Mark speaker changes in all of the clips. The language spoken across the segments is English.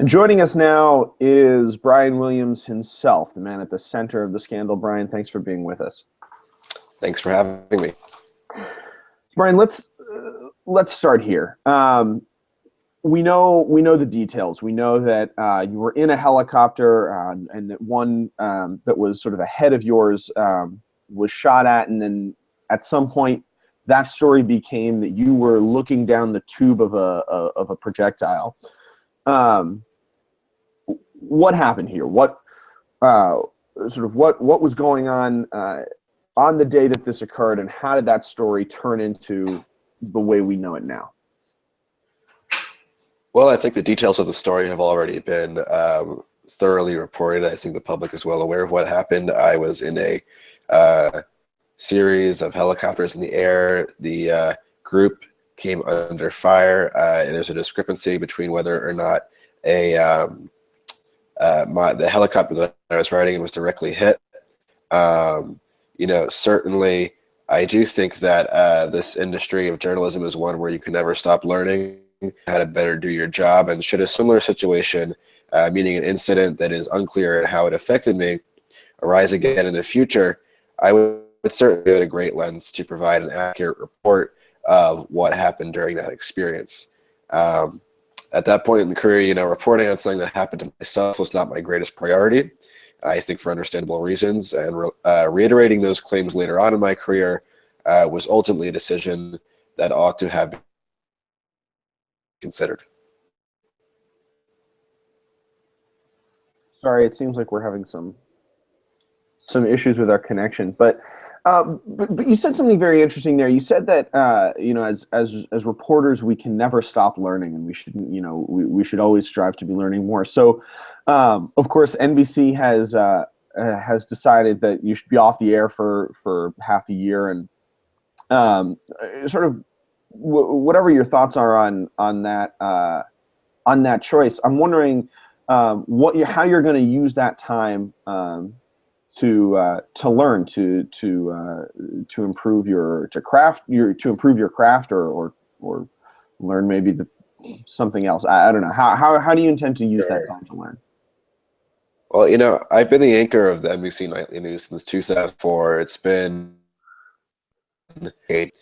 Speaker 1: And joining us now is Brian Williams himself, the man at the center of the scandal. Brian, thanks for being with us.
Speaker 2: Thanks for having me.
Speaker 1: Brian, let's start here. We know the details. We know that you were in a helicopter, and that one that was sort of ahead of yours was shot at, and then at some point, that story became that you were looking down the tube of a projectile. What happened here? What was going on the day that this occurred, and how did that story turn into the way we know it now?
Speaker 2: Well, I think the details of the story have already been thoroughly reported. I think the public is well aware of what happened. I was in a series of helicopters in the air. The group came under fire. There's a discrepancy between whether or not the helicopter that I was riding in was directly hit. Certainly, I do think that this industry of journalism is one where you can never stop learning how to better do your job. And should a similar situation, meaning an incident that is unclear how it affected me, arise again in the future, I would certainly go to great lengths to provide an accurate report of what happened during that experience. At that point in the career, reporting on something that happened to myself was not my greatest priority, I think for understandable reasons. And reiterating those claims later on in my career was ultimately a decision that ought to have been considered.
Speaker 1: Sorry, it seems like we're having some issues with our connection, but you said something very interesting there. You said that as reporters, we can never stop learning, and we shouldn't. We should always strive to be learning more. So, of course, NBC has decided that you should be off the air for half a year, and whatever your thoughts are on that choice. I'm wondering how you're going to use that time to learn to improve your craft or learn maybe something else. I don't know. How do you intend to use that time to learn?
Speaker 2: Well, I've been the anchor of the NBC Nightly News since 2004. It's been 3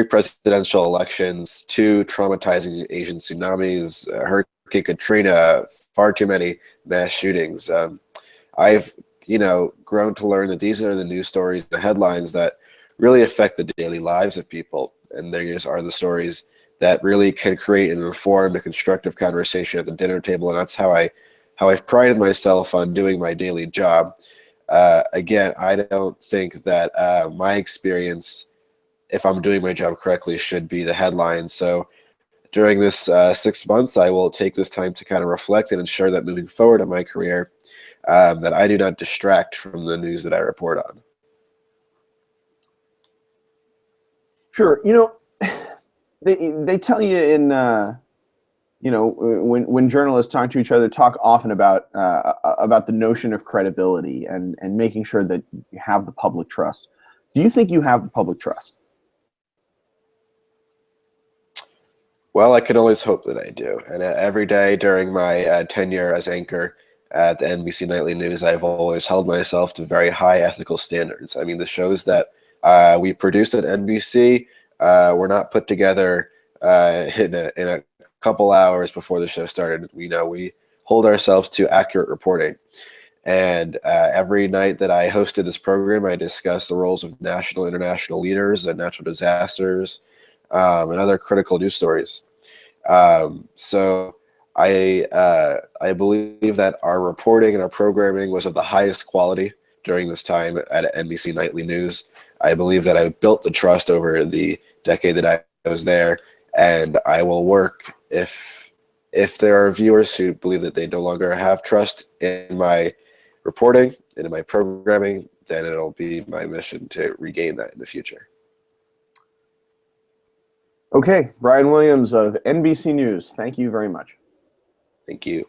Speaker 2: presidential elections, 2 traumatizing Asian tsunamis, Hurricane Katrina, far too many mass shootings. I've grown to learn that these are the news stories, the headlines that really affect the daily lives of people. And these are the stories that really can create and inform a constructive conversation at the dinner table. And that's how I've prided myself on doing my daily job. Again, I don't think that my experience, if I'm doing my job correctly, should be the headline. So during this 6 months, I will take this time to kind of reflect and ensure that moving forward in my career, that I do not distract from the news that I report on.
Speaker 1: Sure. They tell you in when journalists talk to each other, talk often about the notion of credibility and making sure that you have the public trust. Do you think you have the public trust?
Speaker 2: Well, I can always hope that I do. And every day during my tenure as anchor at the NBC Nightly News, I've always held myself to very high ethical standards. I mean, the shows that we produce at NBC were not put together in a couple hours before the show started. We hold ourselves to accurate reporting. And every night that I hosted this program, I discussed the roles of national, international leaders and natural disasters and other critical news stories. So I believe that our reporting and our programming was of the highest quality during this time at NBC Nightly News. I believe that I built the trust over the decade that I was there, and I will work if there are viewers who believe that they no longer have trust in my reporting and in my programming, then it'll be my mission to regain that in the future.
Speaker 1: Okay, Brian Williams of NBC News, thank you very much.
Speaker 2: Thank you.